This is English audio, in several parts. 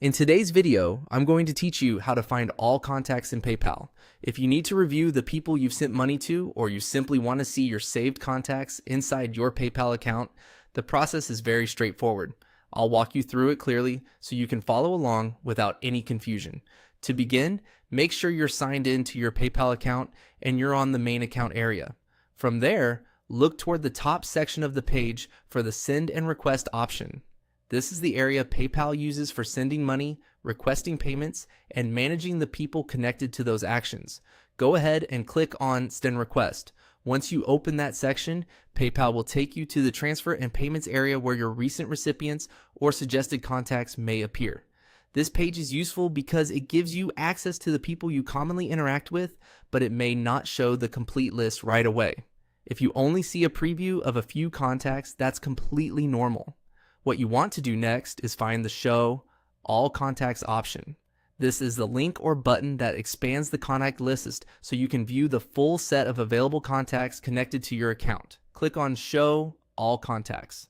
In today's video, I'm going to teach you how to find all contacts in PayPal. If you need to review the people you've sent money to, or you simply want to see your saved contacts inside your PayPal account, the process is very straightforward. I'll walk you through it clearly so you can follow along without any confusion. To begin, make sure you're signed in to your PayPal account and you're on the main account area. From there, look toward the top section of the page for the Send and Request option. This is the area PayPal uses for sending money, requesting payments, and managing the people connected to those actions. Go ahead and click on Send Request. Once you open that section, PayPal will take you to the transfer and payments area where your recent recipients or suggested contacts may appear. This page is useful because it gives you access to the people you commonly interact with, but it may not show the complete list right away. If you only see a preview of a few contacts, that's completely normal. What you want to do next is find the Show All Contacts option. This is the link or button that expands the contact list so you can view the full set of available contacts connected to your account. Click on Show All Contacts.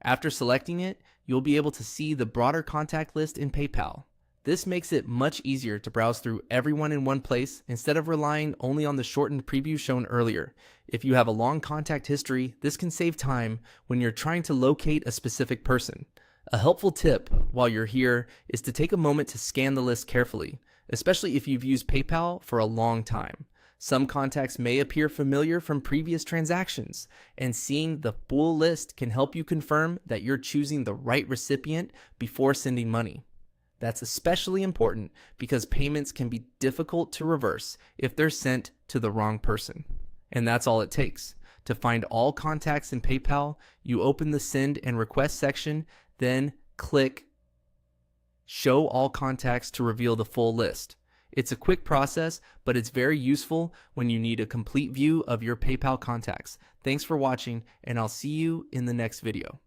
After selecting it, you'll be able to see the broader contact list in PayPal. This makes it much easier to browse through everyone in one place instead of relying only on the shortened preview shown earlier. If you have a long contact history, this can save time when you're trying to locate a specific person. A helpful tip while you're here is to take a moment to scan the list carefully, especially if you've used PayPal for a long time. Some contacts may appear familiar from previous transactions, and seeing the full list can help you confirm that you're choosing the right recipient before sending money. That's especially important because payments can be difficult to reverse if they're sent to the wrong person. And that's all it takes. To find all contacts in PayPal, you open the Send and Request section, then click Show All Contacts to reveal the full list. It's a quick process, but it's very useful when you need a complete view of your PayPal contacts. Thanks for watching, and I'll see you in the next video.